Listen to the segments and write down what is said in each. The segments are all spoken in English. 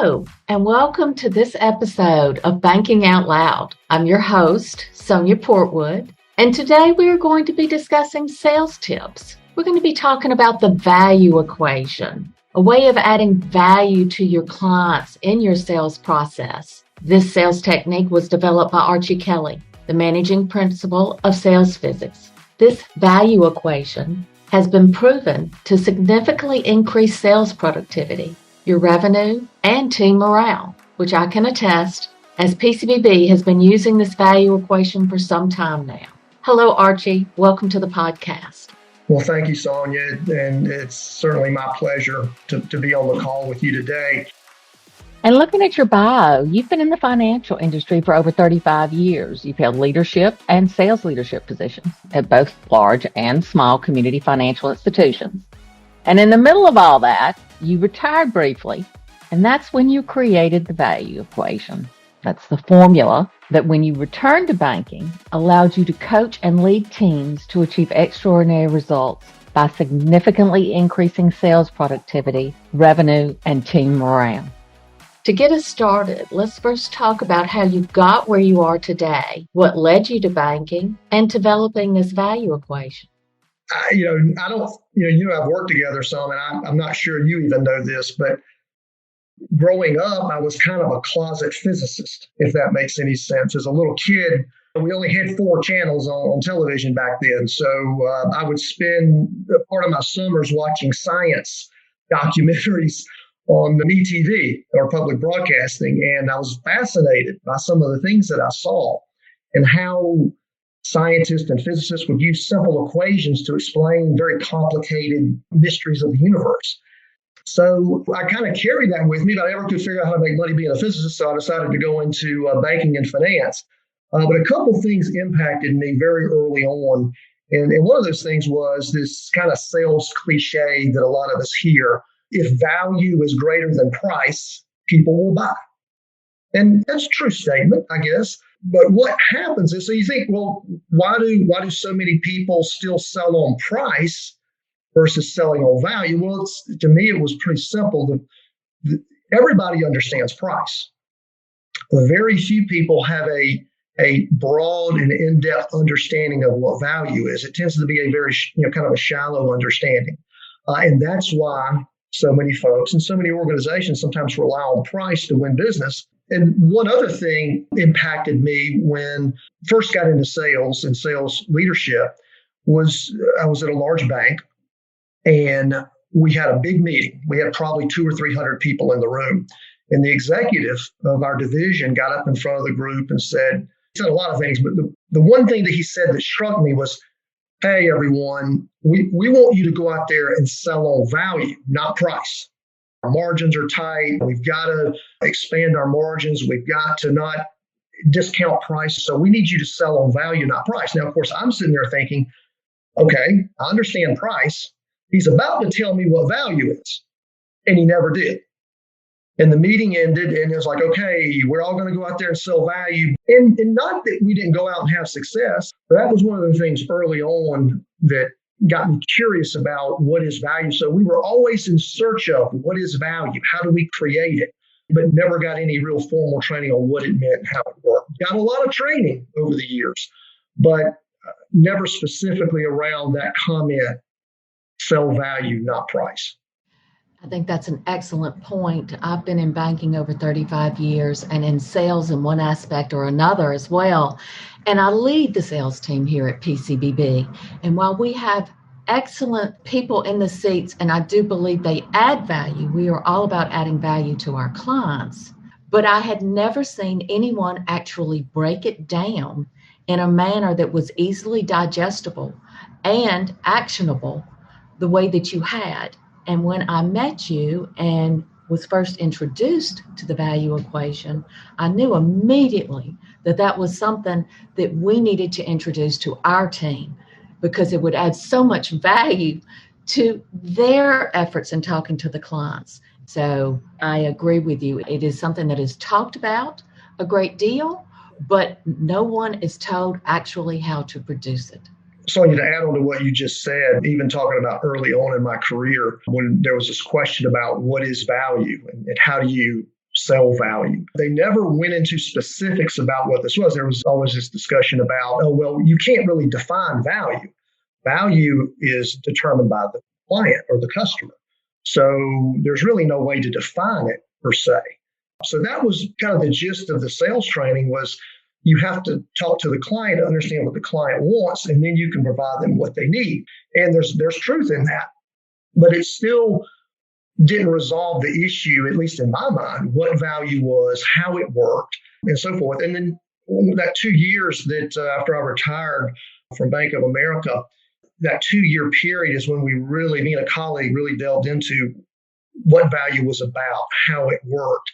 Hello, and welcome to this episode of Banking Out Loud. I'm your host, Sonia Portwood, and today we are going to be discussing sales tips. We're going to be talking about the value equation, a way of adding value to your clients in your sales process. This sales technique was developed by Archie Kelley, the managing principal of SalesPhysics. This value equation has been proven to significantly increase sales productivity, your revenue, and team morale, which I can attest, as PCBB has been using this value equation for some time now. Hello, Archie. Welcome to the podcast. Well, thank you, Sonia, and it's certainly my pleasure to be on the call with you today. And looking at your bio, you've been in the financial industry for over 35 years. You've held leadership and sales leadership positions at both large and small community financial institutions. And in the middle of all that, you retired briefly, and that's when you created the value equation. That's the formula that when you returned to banking, allowed you to coach and lead teams to achieve extraordinary results by significantly increasing sales productivity, revenue, and team morale. To get us started, let's first talk about how you got where you are today, what led you to banking, and developing this value equation. I've worked together some, and I'm not sure you even know this, but growing up, I was kind of a closet physicist, if that makes any sense. As a little kid, we only had 4 channels on television back then. So I would spend part of my summers watching science documentaries on MeTV or public broadcasting. And I was fascinated by some of the things that I saw and how scientists and physicists would use simple equations to explain very complicated mysteries of the universe. So I kind of carried that with me, but I never could figure out how to make money being a physicist, so I decided to go into banking and finance. But a couple of things impacted me very early on. And one of those things was this kind of sales cliche that a lot of us hear: if value is greater than price, people will buy. And that's a true statement, I guess. But what happens is, so you think, well, why do so many people still sell on price versus selling on value? Well, to me, it was pretty simple. Everybody understands price. Very few people have a broad and in-depth understanding of what value is. It tends to be a very, kind of a shallow understanding. And that's why so many folks and so many organizations sometimes rely on price to win business. And one other thing impacted me when I first got into sales and sales leadership was I was at a large bank, and we had a big meeting. We had probably 200 or 300 people in the room. And the executive of our division got up in front of the group and said a lot of things, but the one thing that he said that struck me was, hey, everyone, we want you to go out there and sell on value, not price. Our margins are tight. We've got to expand our margins. We've got to not discount price. So we need you to sell on value, not price. Now, of course, I'm sitting there thinking, okay, I understand price. He's about to tell me what value is. And he never did. And the meeting ended, and it was like, okay, we're all going to go out there and sell value. And not that we didn't go out and have success, but that was one of the things early on that got me curious about what is value. So we were always in search of what is value? How do we create it? But never got any real formal training on what it meant and how it worked. Got a lot of training over the years, but never specifically around that comment, sell value, not price. I think that's an excellent point. I've been in banking over 35 years and in sales in one aspect or another as well. And I lead the sales team here at PCBB. And while we have excellent people in the seats, and I do believe they add value, we are all about adding value to our clients. But I had never seen anyone actually break it down in a manner that was easily digestible and actionable the way that you had. And when I met you and was first introduced to the value equation, I knew immediately that that was something that we needed to introduce to our team because it would add so much value to their efforts in talking to the clients. So I agree with you. It is something that is talked about a great deal, but no one is told actually how to produce it. Sonia, to add on to what you just said, even talking about early on in my career, when there was this question about what is value and how do you sell value. They never went into specifics about what this was. There was always this discussion about, oh, well, you can't really define value. Value is determined by the client or the customer. So there's really no way to define it per se. So that was kind of the gist of the sales training was you have to talk to the client, understand what the client wants, and then you can provide them what they need. And there's truth in that. But it still didn't resolve the issue, at least in my mind, what value was, how it worked, and so forth. And then that 2 years that after I retired from Bank of America, that 2-year period is when we really, me and a colleague really delved into what value was about, how it worked,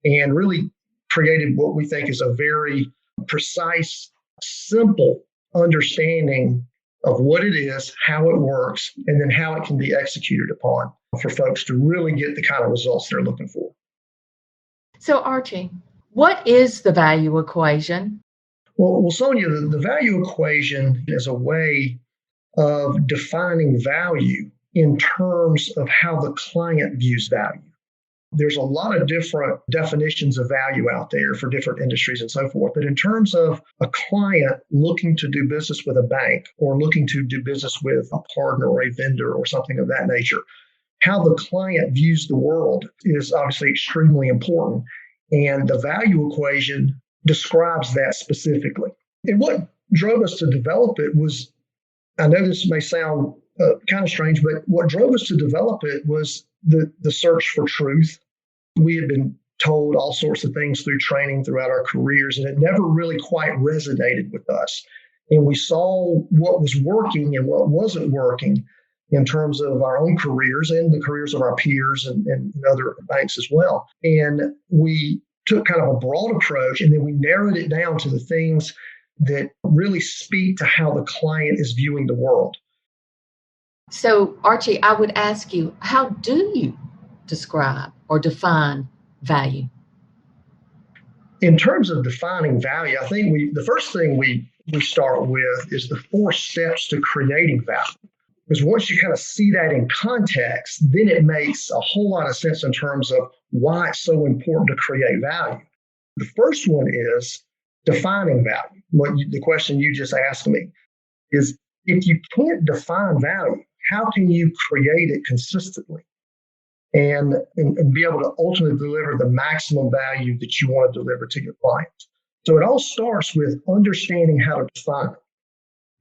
and really created what we think is a very precise, simple understanding of what it is, how it works, and then how it can be executed upon for folks to really get the kind of results they're looking for. So, Archie, what is the value equation? Well, Sonia, the value equation is a way of defining value in terms of how the client views value. There's a lot of different definitions of value out there for different industries and so forth. But in terms of a client looking to do business with a bank or looking to do business with a partner or a vendor or something of that nature, how the client views the world is obviously extremely important. And the value equation describes that specifically. And what drove us to develop it was, I know this may sound kind of strange, but what drove us to develop it was the search for truth. We had been told all sorts of things through training throughout our careers, and it never really quite resonated with us. And we saw what was working and what wasn't working in terms of our own careers and the careers of our peers and other banks as well. And we took kind of a broad approach, and then we narrowed it down to the things that really speak to how the client is viewing the world. So, Archie, I would ask you, how do you describe or define value? In terms of defining value, I think the first thing we start with is the 4 steps to creating value. Because once you kind of see that in context, then it makes a whole lot of sense in terms of why it's so important to create value. The first one is defining value. The question you just asked me is, if you can't define value, how can you create it consistently and be able to ultimately deliver the maximum value that you want to deliver to your clients? So it all starts with understanding how to define it.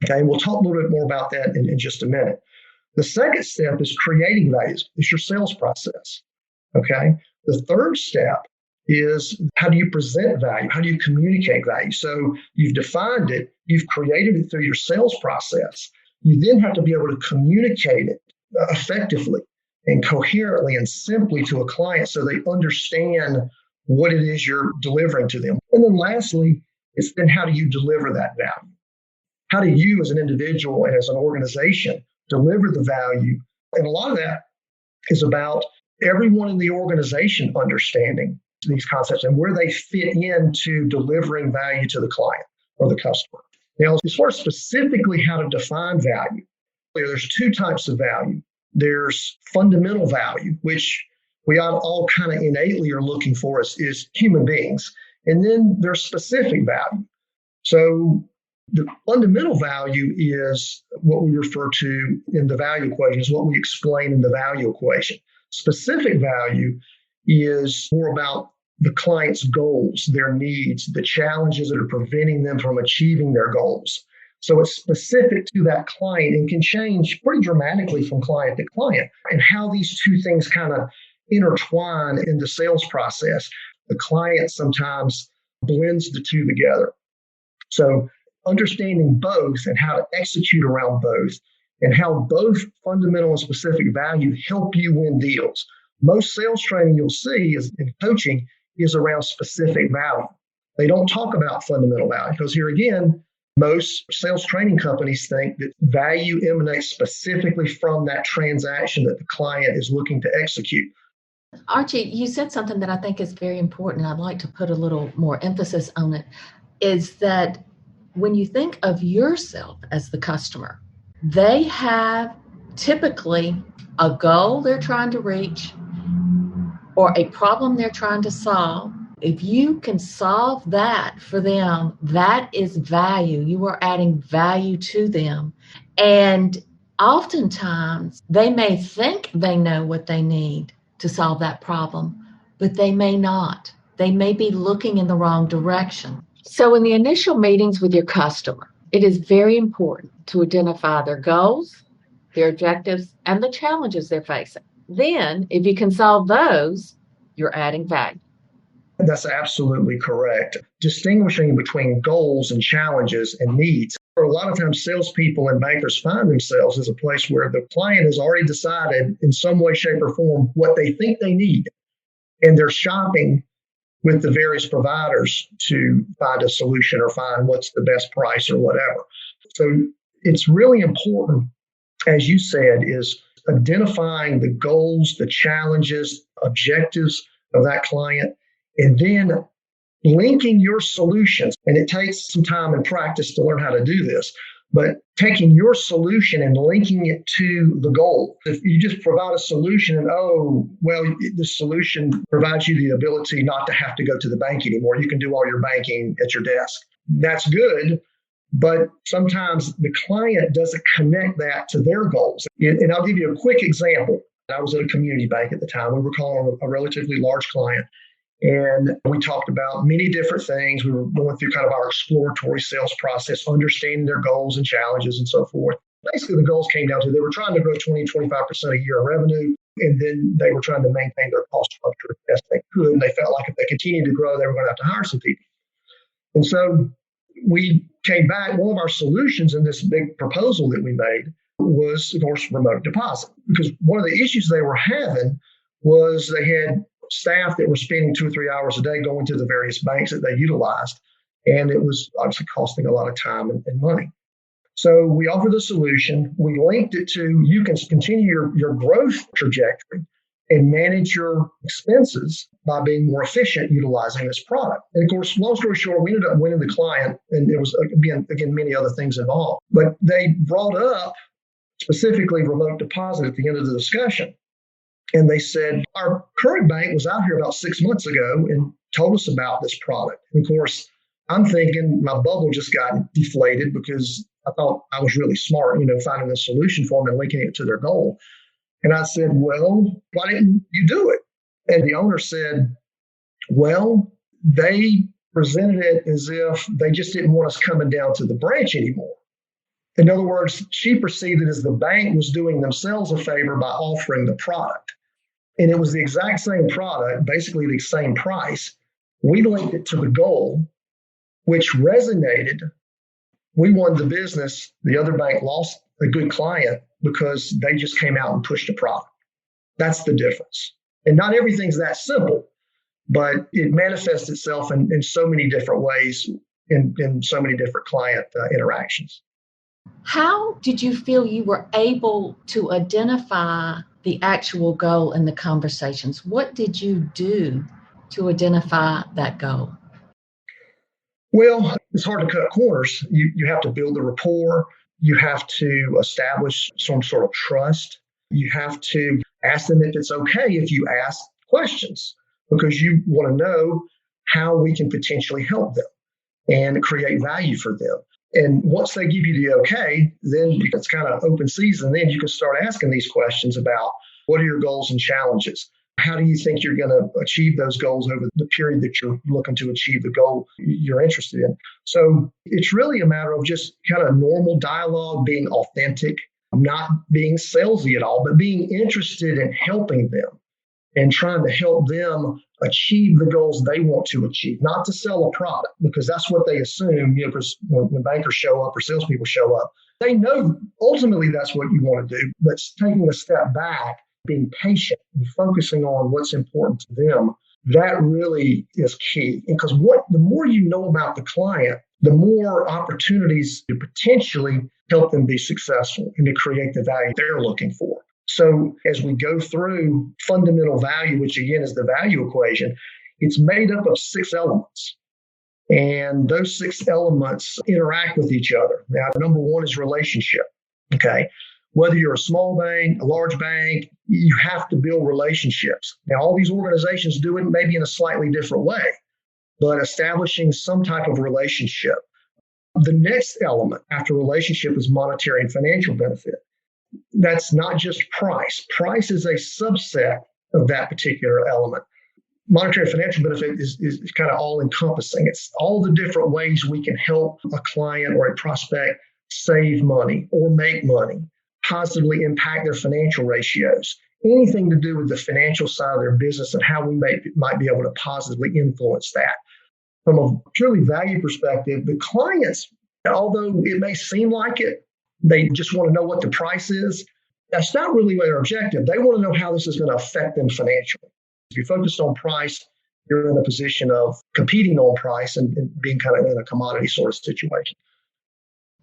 Okay, and we'll talk a little bit more about that in just a minute. The second step is creating values. It's your sales process. Okay. The third step is, how do you present value? How do you communicate value? So you've defined it, you've created it through your sales process. You then have to be able to communicate it effectively and coherently and simply to a client so they understand what it is you're delivering to them. And then lastly, it's then how do you deliver that value? How do you as an individual and as an organization deliver the value? And a lot of that is about everyone in the organization understanding these concepts and where they fit into delivering value to the client or the customer. Now, as far as specifically how to define value, there's 2 types of value. There's fundamental value, which we all kind of innately are looking for as human beings. And then there's specific value. So the fundamental value is what we refer to in the value equation, is what we explain in the value equation. Specific value is more about the client's goals, their needs, the challenges that are preventing them from achieving their goals. So it's specific to that client and can change pretty dramatically from client to client, and how these 2 things kind of intertwine in the sales process. The client sometimes blends the 2 together. So understanding both and how to execute around both, and how both fundamental and specific value help you win deals. Most sales training you'll see in coaching is around specific value. They don't talk about fundamental value, because here again, most sales training companies think that value emanates specifically from that transaction that the client is looking to execute. Archie, you said something that I think is very important. I'd like to put a little more emphasis on it, is that when you think of yourself as the customer, they have typically a goal they're trying to reach, or a problem they're trying to solve, if you can solve that for them, that is value. You are adding value to them. And oftentimes they may think they know what they need to solve that problem, but they may not. They may be looking in the wrong direction. So in the initial meetings with your customer, it is very important to identify their goals, their objectives, and the challenges they're facing. Then, if you can solve those, you're adding value. That's absolutely correct. Distinguishing between goals and challenges and needs. For a lot of times, salespeople and bankers find themselves as a place where the client has already decided in some way, shape, or form what they think they need. And they're shopping with the various providers to find a solution or find what's the best price or whatever. So it's really important, as you said, is identifying the goals, the challenges, objectives of that client, and then linking your solutions. And it takes some time and practice to learn how to do this, but taking your solution and linking it to the goal. If you just provide a solution and, the solution provides you the ability not to have to go to the bank anymore. You can do all your banking at your desk. That's good. But sometimes the client doesn't connect that to their goals. And I'll give you a quick example. I was at a community bank at the time. We were calling a relatively large client. And we talked about many different things. We were going through kind of our exploratory sales process, understanding their goals and challenges and so forth. Basically, the goals came down to they were trying to grow 20, 25% a year in revenue. And then they were trying to maintain their cost structure as best they could. And they felt like if they continued to grow, they were going to have to hire some people. And so we came back. One of our solutions in this big proposal that we made was, of course, remote deposit. Because one of the issues they were having was they had staff that were spending 2 or 3 hours a day going to the various banks that they utilized. And it was obviously costing a lot of time and money. So we offered the solution. We linked it to you can continue your growth trajectory and manage your expenses by being more efficient utilizing this product. And of course, long story short, we ended up winning the client, and there was, again, many other things involved. But they brought up specifically remote deposit at the end of the discussion. And they said, our current bank was out here about 6 months ago and told us about this product. And of course, I'm thinking my bubble just got deflated because I thought I was really smart, finding a solution for them and linking it to their goal. And I said, well, why didn't you do it? And the owner said, well, they presented it as if they just didn't want us coming down to the branch anymore. In other words, she perceived it as the bank was doing themselves a favor by offering the product. And it was the exact same product, basically the same price. We linked it to the goal, which resonated. We won the business. The other bank lost a good client because they just came out and pushed a product. That's the difference. And not everything's that simple, but it manifests itself in so many different ways in so many different client interactions. How did you feel you were able to identify the actual goal in the conversations? What did you do to identify that goal? Well, it's hard to cut corners. You have to build the rapport. You have to establish some sort of trust. You have to ask them if it's okay if you ask questions, because you want to know how we can potentially help them and create value for them. And once they give you the okay, then it's kind of open season. Then you can start asking these questions about what are your goals and challenges? How do you think you're going to achieve those goals over the period that you're looking to achieve the goal you're interested in? So it's really a matter of just kind of normal dialogue, being authentic, not being salesy at all, but being interested in helping them and trying to help them achieve the goals they want to achieve, not to sell a product, because that's what they assume, because when bankers show up or salespeople show up, they know ultimately that's what you want to do. But taking a step back, being patient and focusing on what's important to them, that really is key. Because the more you know about the client, the more opportunities to potentially help them be successful and to create the value they're looking for. So as we go through fundamental value, which again is the value equation, it's made up of 6 elements. And those 6 elements interact with each other. Now, number 1 is relationship. Okay. Whether you're a small bank, a large bank, you have to build relationships. Now, all these organizations do it maybe in a slightly different way, but establishing some type of relationship. The next element after relationship is monetary and financial benefit. That's not just price. Price is a subset of that particular element. Monetary and financial benefit is kind of all encompassing. It's all the different ways we can help a client or a prospect save money or make money, positively impact their financial ratios, anything to do with the financial side of their business and how we might be able to positively influence that. From a purely value perspective, the clients, although it may seem like it, they just want to know what the price is. That's not really their objective. They want to know how this is going to affect them financially. If you're focused on price, you're in a position of competing on price and being kind of in a commodity sort of situation.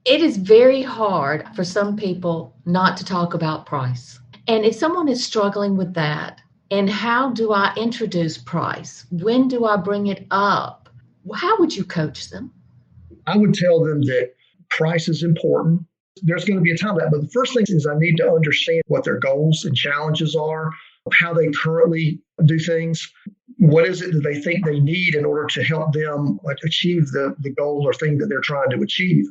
It is very hard for some people not to talk about price. And if someone is struggling with that, and how do I introduce price? When do I bring it up? How would you coach them? I would tell them that price is important. There's going to be a time for that. But the first thing is I need to understand what their goals and challenges are, how they currently do things. What is it that they think they need in order to help them achieve the goal or thing that they're trying to achieve?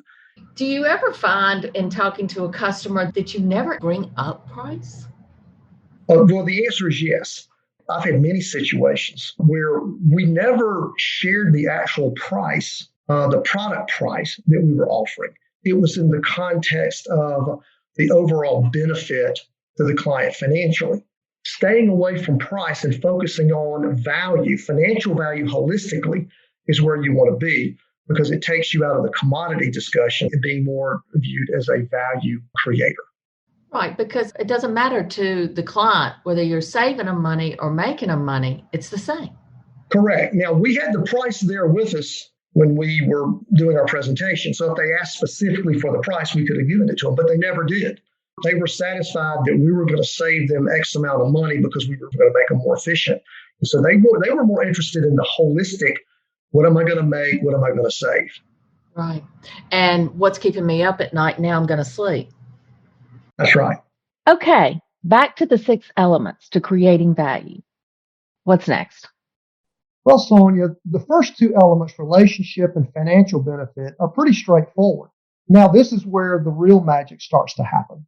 Do you ever find in talking to a customer that you never bring up price? Well, the answer is yes. I've had many situations where we never shared the actual price, the product price that we were offering. It was in the context of the overall benefit to the client financially. Staying away from price and focusing on value, financial value holistically is where you want to be, because it takes you out of the commodity discussion and being more viewed as a value creator. Right, because it doesn't matter to the client whether you're saving them money or making them money, it's the same. Correct. Now, we had the price there with us when we were doing our presentation. So if they asked specifically for the price, we could have given it to them, but they never did. They were satisfied that we were going to save them X amount of money because we were going to make them more efficient. And so they were more interested in the holistic, what am I going to make? What am I going to save? Right. And what's keeping me up at night? Now I'm going to sleep. That's right. Okay. Back to the 6 elements to creating value. What's next? Well, Sonia, the first 2 elements, relationship and financial benefit, are pretty straightforward. Now, this is where the real magic starts to happen.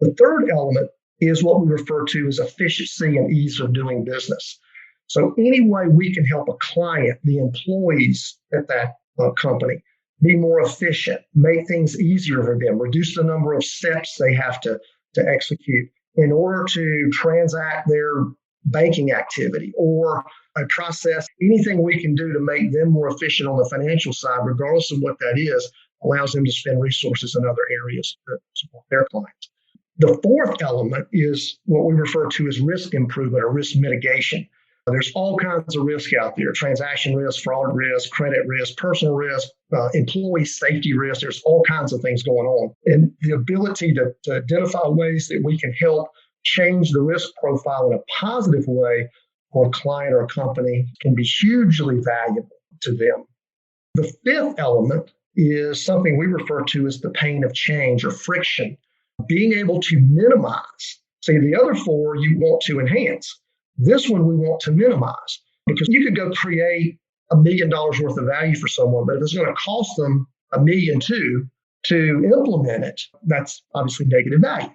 The third element is what we refer to as efficiency and ease of doing business. So any way we can help a client, the employees at that company, be more efficient, make things easier for them, reduce the number of steps they have to execute in order to transact their banking activity or a process, anything we can do to make them more efficient on the financial side, regardless of what that is, allows them to spend resources in other areas to support their clients. The fourth element is what we refer to as risk improvement or risk mitigation. There's all kinds of risk out there: transaction risk, fraud risk, credit risk, personal risk, employee safety risk. There's all kinds of things going on. And the ability to identify ways that we can help change the risk profile in a positive way for a client or a company can be hugely valuable to them. The fifth element is something we refer to as the pain of change or friction. Being able to minimize. See, the other 4 you want to enhance. This one we want to minimize, because you could go create $1 million worth of value for someone, but if it's going to cost them $1.2 million to implement it, that's obviously negative value.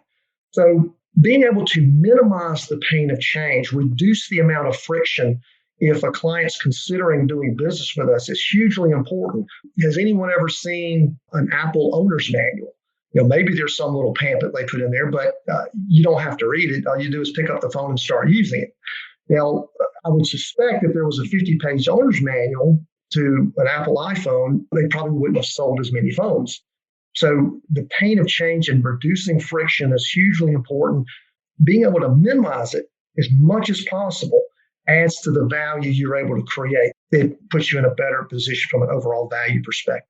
So being able to minimize the pain of change, reduce the amount of friction if a client's considering doing business with us is hugely important. Has anyone ever seen an Apple owner's manual? Maybe there's some little pamphlet they put in there, but you don't have to read it. All you do is pick up the phone and start using it. Now, I would suspect if there was a 50-page owner's manual to an Apple iPhone, they probably wouldn't have sold as many phones. So the pain of change and reducing friction is hugely important. Being able to minimize it as much as possible adds to the value you're able to create. It puts you in a better position from an overall value perspective.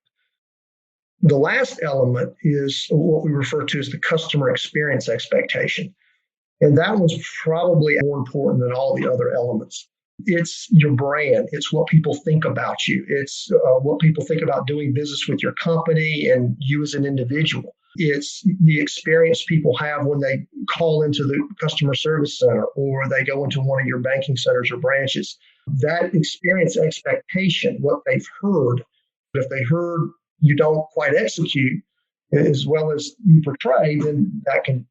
The last element is what we refer to as the customer experience expectation. And that one's probably more important than all the other elements. It's your brand. It's what people think about you. It's what people think about doing business with your company and you as an individual. It's the experience people have when they call into the customer service center or they go into one of your banking centers or branches. That experience expectation, what they've heard, if they heard you don't quite execute as well as you portray, then that can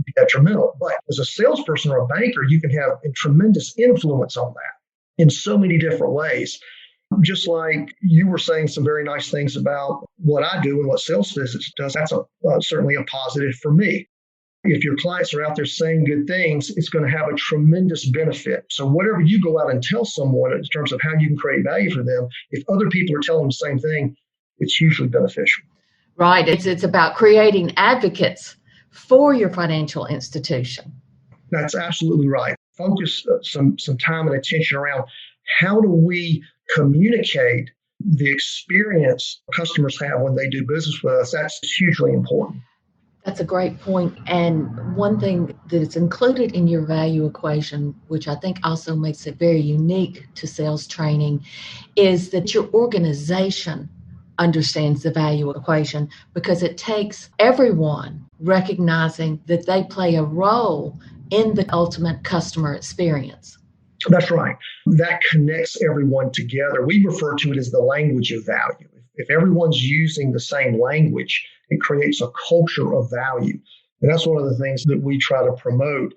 be detrimental. But as a salesperson or a banker, you can have a tremendous influence on that in so many different ways. Just like you were saying some very nice things about what I do and what SalesPhysics does, that's certainly a positive for me. If your clients are out there saying good things, it's going to have a tremendous benefit. So whatever you go out and tell someone in terms of how you can create value for them, if other people are telling them the same thing, it's hugely beneficial. Right. It's about creating advocates for your financial institution. That's absolutely right. Focus some time and attention around how do we communicate the experience customers have when they do business with us. That's hugely important. That's a great point. And one thing that is included in your value equation, which I think also makes it very unique to sales training, is that your organization understands the value equation, because it takes everyone recognizing that they play a role in the ultimate customer experience. That's right. That connects everyone together. We refer to it as the language of value. If everyone's using the same language, it creates a culture of value. And that's one of the things that we try to promote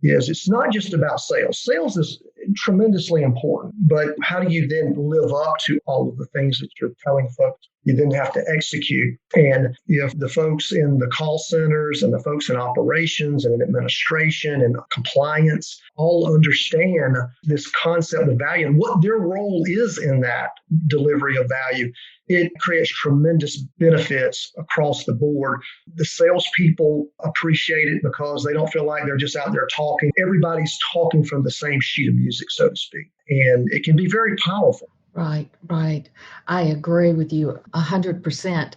is it's not just about sales. Sales is tremendously important, but how do you then live up to all of the things that you're telling folks? You then have to execute. And if the folks in the call centers and the folks in operations and in administration and compliance all understand this concept of value and what their role is in that delivery of value, it creates tremendous benefits across the board. The salespeople appreciate it because they don't feel like they're just out there talking. Everybody's talking from the same sheet of music, so to speak. And it can be very powerful. Right. I agree with you 100%.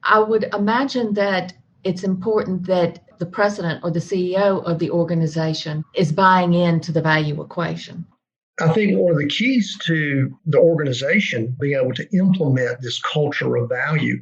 I would imagine that it's important that the president or the CEO of the organization is buying into the value equation. I think one of the keys to the organization being able to implement this culture of value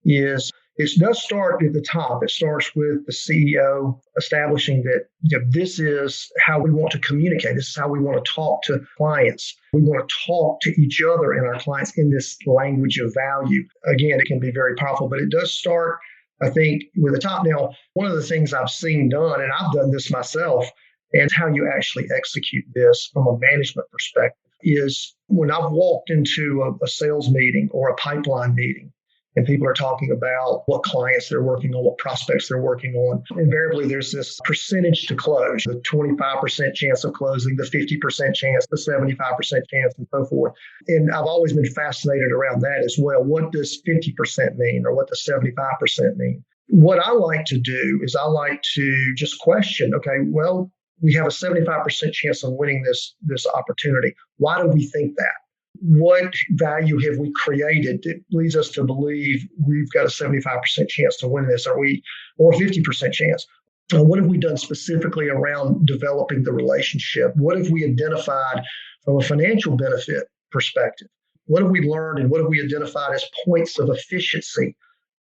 is it does start at the top. It starts with the CEO establishing that this is how we want to communicate. This is how we want to talk to clients. We want to talk to each other and our clients in this language of value. Again, it can be very powerful, but it does start, I think, with the top. Now, one of the things I've seen done, and I've done this myself, and how you actually execute this from a management perspective is when I've walked into a sales meeting or a pipeline meeting and people are talking about what clients they're working on, what prospects they're working on, invariably there's this percentage to close, the 25% chance of closing, the 50% chance, the 75% chance, and so forth. And I've always been fascinated around that as well. What does 50% mean or what does 75% mean? What I like to do is I like to just question, okay, well, we have a 75% chance of winning this opportunity. Why do we think that? What value have we created that leads us to believe we've got a 75% chance to win this, or a 50% chance? What have we done specifically around developing the relationship? What have we identified from a financial benefit perspective? What have we learned and what have we identified as points of efficiency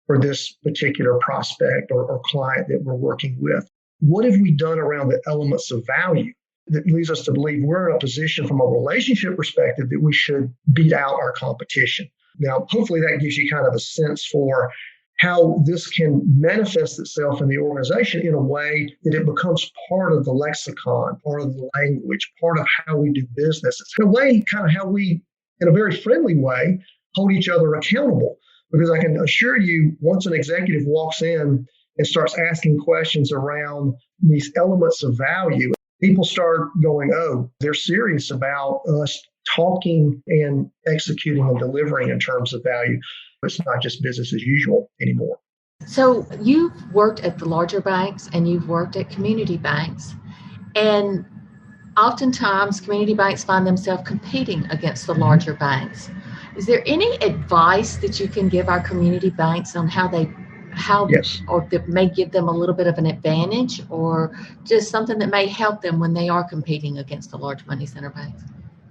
for this particular prospect or client that we're working with? What have we done around the elements of value that leads us to believe we're in a position from a relationship perspective that we should beat out our competition? Now, hopefully that gives you kind of a sense for how this can manifest itself in the organization in a way that it becomes part of the lexicon, part of the language, part of how we do business. It's in a way kind of how we, in a very friendly way, hold each other accountable. Because I can assure you, once an executive walks in and starts asking questions around these elements of value, people start going, oh, they're serious about us talking and executing and delivering in terms of value. It's not just business as usual anymore. So you've worked at the larger banks and you've worked at community banks. And oftentimes community banks find themselves competing against the larger banks. Is there any advice that you can give our community banks on yes, or that may give them a little bit of an advantage, or just something that may help them when they are competing against the large money center banks?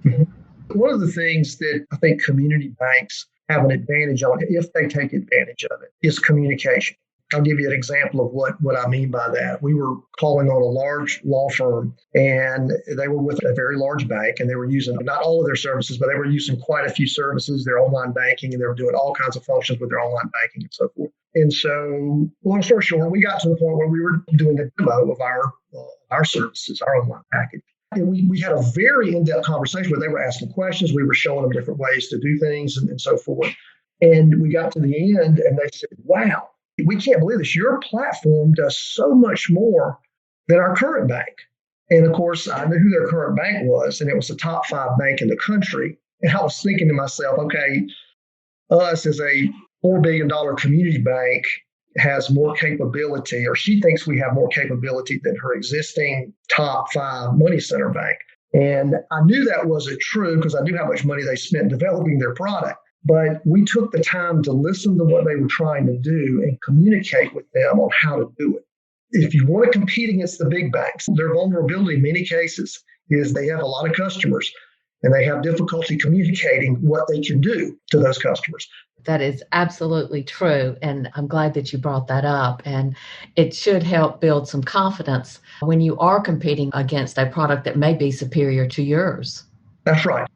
Mm-hmm. One of the things that I think community banks have an advantage on, if they take advantage of it, is communication. I'll give you an example of what I mean by that. We were calling on a large law firm, and they were with a very large bank, and they were using not all of their services, but they were using quite a few services, their online banking, and they were doing all kinds of functions with their online banking and so forth. And so, long story short, we got to the point where we were doing a demo of our services, our online package. And we had a very in-depth conversation where they were asking questions. We were showing them different ways to do things and so forth. And we got to the end, and they said, wow, we can't believe this. Your platform does so much more than our current bank. And of course, I knew who their current bank was, and it was the top 5 bank in the country. And I was thinking to myself, okay, us as a $4 billion community bank has more capability, or she thinks we have more capability than her existing top 5 money center bank. And I knew that wasn't true because I knew how much money they spent developing their product. But we took the time to listen to what they were trying to do and communicate with them on how to do it. If you want to compete against the big banks, their vulnerability in many cases is they have a lot of customers and they have difficulty communicating what they can do to those customers. That is absolutely true. And I'm glad that you brought that up. And it should help build some confidence when you are competing against a product that may be superior to yours. That's right.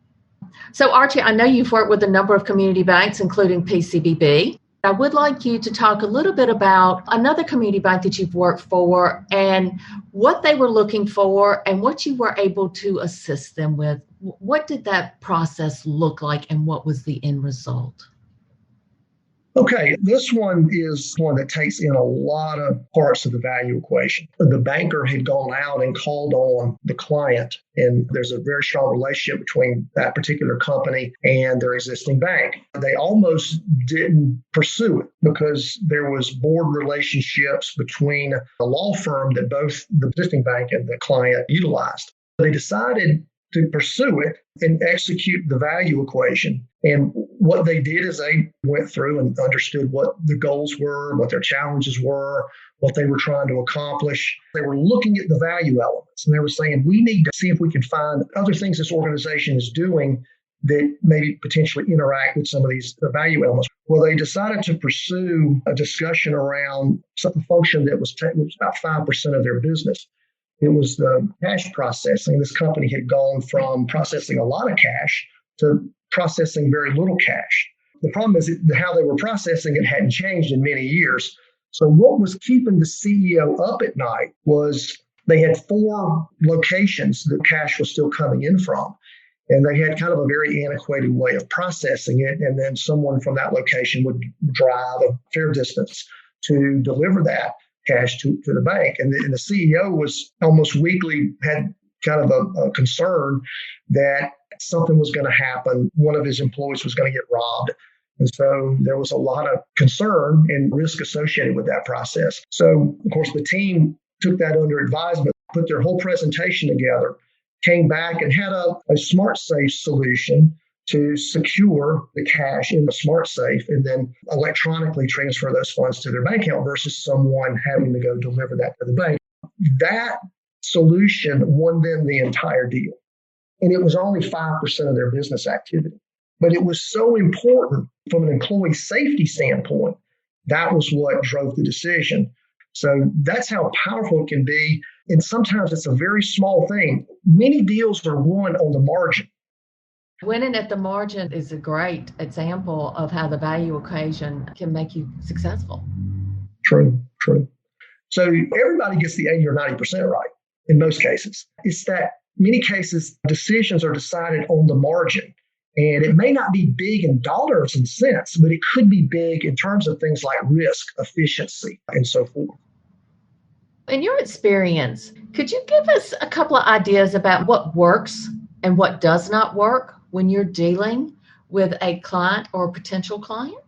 So, Archie, I know you've worked with a number of community banks, including PCBB. I would like you to talk a little bit about another community bank that you've worked for and what they were looking for and what you were able to assist them with. What did that process look like and what was the end result? Okay, this one is one that takes in a lot of parts of the value equation. The banker had gone out and called on the client, and there's a very strong relationship between that particular company and their existing bank. They almost didn't pursue it because there was board relationships between the law firm that both the existing bank and the client utilized. They decided to pursue it and execute the value equation. And what they did is they went through and understood what the goals were, what their challenges were, what they were trying to accomplish. They were looking at the value elements, and they were saying, we need to see if we can find other things this organization is doing that maybe potentially interact with some of these value elements. Well, they decided to pursue a discussion around some function that was about 5% of their business. It was the cash processing. This company had gone from processing a lot of cash to processing very little cash. The problem is that how they were processing it hadn't changed in many years. So what was keeping the CEO up at night was they had 4 locations that cash was still coming in from. And they had kind of a very antiquated way of processing it. And then someone from that location would drive a fair distance to deliver that cash to the bank. And the CEO was almost weekly had kind of a concern that something was going to happen. One of his employees was going to get robbed. And so there was a lot of concern and risk associated with that process. So, of course, the team took that under advisement, put their whole presentation together, came back and had a smart safe solution to secure the cash in the smart safe and then electronically transfer those funds to their bank account versus someone having to go deliver that to the bank. That solution won them the entire deal. And it was only 5% of their business activity. But it was so important from an employee safety standpoint. That was what drove the decision. So that's how powerful it can be. And sometimes it's a very small thing. Many deals are won on the margin. Winning at the margin is a great example of how the value equation can make you successful. True. So everybody gets the 80 or 90% right in most cases. It's that many cases decisions are decided on the margin. And it may not be big in dollars and cents, but it could be big in terms of things like risk, efficiency, and so forth. In your experience, could you give us a couple of ideas about what works and what does not work when you're dealing with a client or a potential client?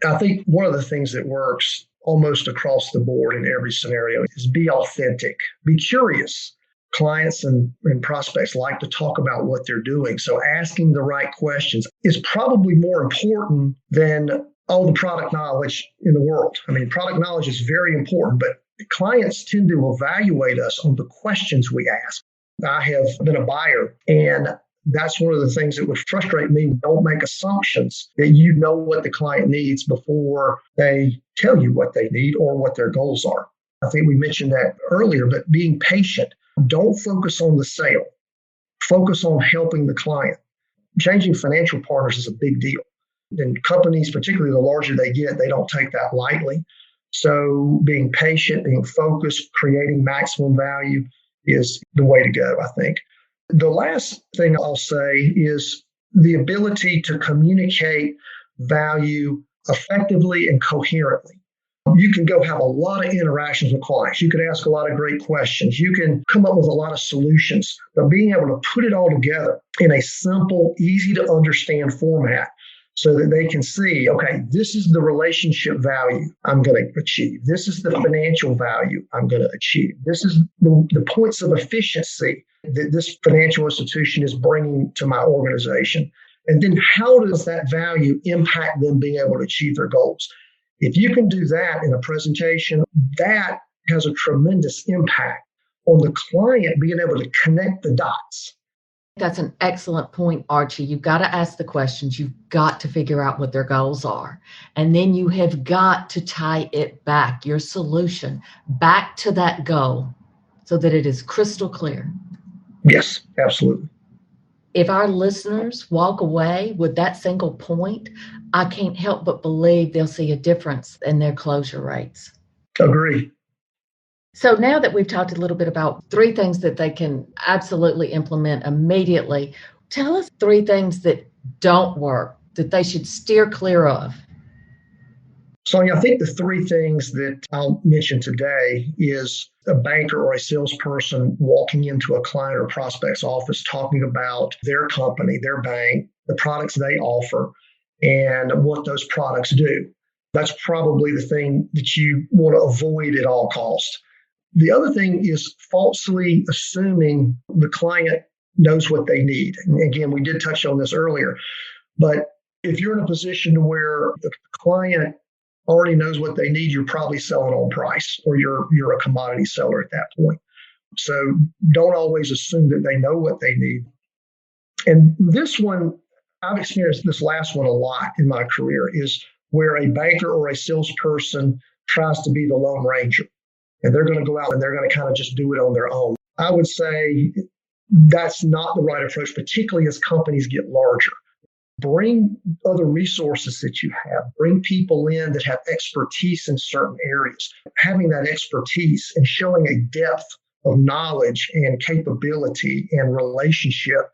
I think one of the things that works almost across the board in every scenario is be authentic, be curious. Clients and prospects like to talk about what they're doing. So asking the right questions is probably more important than all the product knowledge in the world. I mean, product knowledge is very important, but clients tend to evaluate us on the questions we ask. I have been a buyer, and That's one of the things that would frustrate me. Don't make assumptions that you know what the client needs before they tell you what they need or what their goals are. I think we mentioned that earlier, but being patient. Don't focus on the sale. Focus on helping the client. Changing financial partners is a big deal. And companies, particularly the larger they get, they don't take that lightly. So being patient, being focused, creating maximum value is the way to go, I think. The last thing I'll say is the ability to communicate value effectively and coherently. You can go have a lot of interactions with clients. You can ask a lot of great questions. You can come up with a lot of solutions, but being able to put it all together in a simple, easy to understand format so that they can see, okay, this is the relationship value I'm going to achieve. This is the financial value I'm going to achieve. This is the points of efficiency that this financial institution is bringing to my organization. And then how does that value impact them being able to achieve their goals? If you can do that in a presentation, that has a tremendous impact on the client being able to connect the dots. That's an excellent point, Archie. You've got to ask the questions. You've got to figure out what their goals are. And then you have got to tie it back, your solution, back to that goal so that it is crystal clear. Yes, absolutely. If our listeners walk away with that single point, I can't help but believe they'll see a difference in their closure rates. Agree. So now that we've talked a little bit about 3 things that they can absolutely implement immediately, tell us 3 things that don't work, that they should steer clear of. Sonia, I think the 3 things that I'll mention today is a banker or a salesperson walking into a client or prospect's office talking about their company, their bank, the products they offer, and what those products do. That's probably the thing that you want to avoid at all costs. The other thing is falsely assuming the client knows what they need. And again, we did touch on this earlier, but if you're in a position where the client already knows what they need, you're probably selling on price, or you're a commodity seller at that point. So don't always assume that they know what they need. And this one, I've experienced this last one a lot in my career, is where a banker or a salesperson tries to be the Lone Ranger. And they're going to go out and they're going to kind of just do it on their own. I would say that's not the right approach, particularly as companies get larger. Bring other resources that you have. Bring people in that have expertise in certain areas. Having that expertise and showing a depth of knowledge and capability and relationship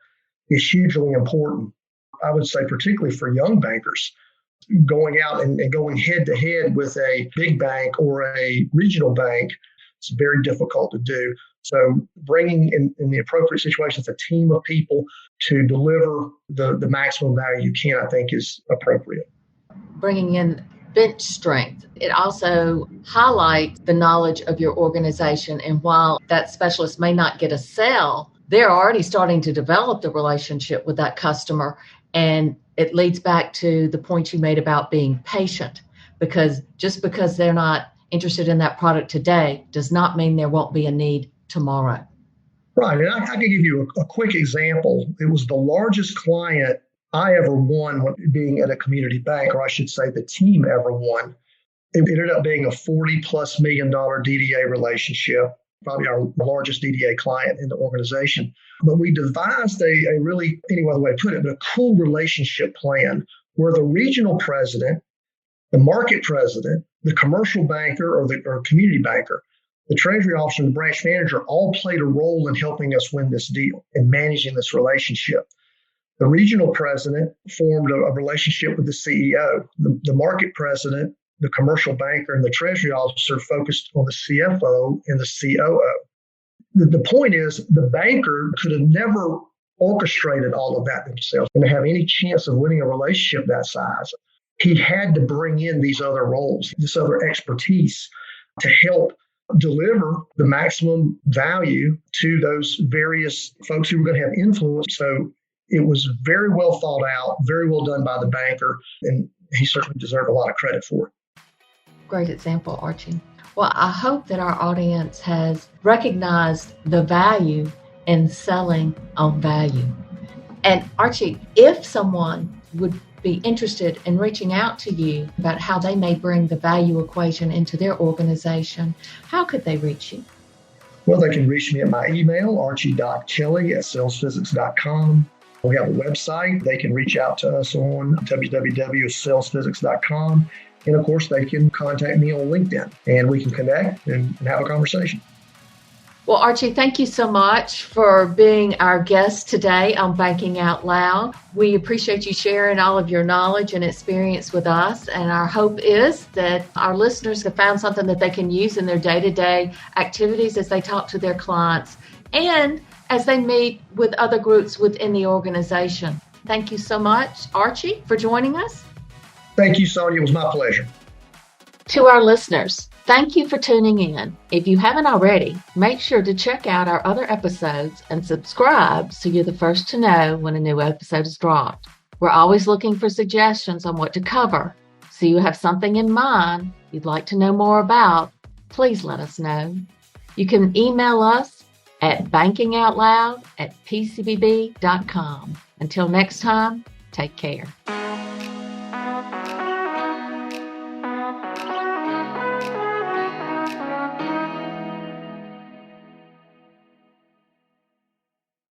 is hugely important. I would say particularly for young bankers, going out and going head to head with a big bank or a regional bank, it's very difficult to do. So bringing in the appropriate situations a team of people to deliver the maximum value you can, I think, is appropriate. Bringing in bench strength. It also highlights the knowledge of your organization. And while that specialist may not get a sale, they're already starting to develop the relationship with that customer. And it leads back to the point you made about being patient, because just because they're not interested in that product today does not mean there won't be a need tomorrow. Right. And I can give you a quick example. It was the largest client I ever won being at a community bank, or I should say the team ever won. It ended up being a $40+ million DDA relationship, probably our largest DDA client in the organization. But we devised a really, any other way to put it, but a cool relationship plan where the regional president, the market president, the commercial banker or community banker, the treasury officer, and the branch manager all played a role in helping us win this deal and managing this relationship. The regional president formed a relationship with the CEO. The market president, the commercial banker, and the treasury officer focused on the CFO and the COO. The point is, the banker could have never orchestrated all of that himself and to have any chance of winning a relationship that size. He had to bring in these other roles, this other expertise to help deliver the maximum value to those various folks who were going to have influence. So it was very well thought out, very well done by the banker, and he certainly deserved a lot of credit for it. Great example, Archie. Well, I hope that our audience has recognized the value in selling on value. And Archie, if someone would be interested in reaching out to you about how they may bring the value equation into their organization, how could they reach you? Well, they can reach me at my email, archie.kelly@salesphysics.com. We have a website. They can reach out to us on www.salesphysics.com. And of course, they can contact me on LinkedIn and we can connect and have a conversation. Well, Archie, thank you so much for being our guest today on Banking Out Loud. We appreciate you sharing all of your knowledge and experience with us. And our hope is that our listeners have found something that they can use in their day-to-day activities as they talk to their clients and as they meet with other groups within the organization. Thank you so much, Archie, for joining us. Thank you, Sonia. It was my pleasure. To our listeners, thank you for tuning in. If you haven't already, make sure to check out our other episodes and subscribe so you're the first to know when a new episode is dropped. We're always looking for suggestions on what to cover. So you have something in mind you'd like to know more about, please let us know. You can email us at bankingoutloud@pcbb.com. Until next time, take care.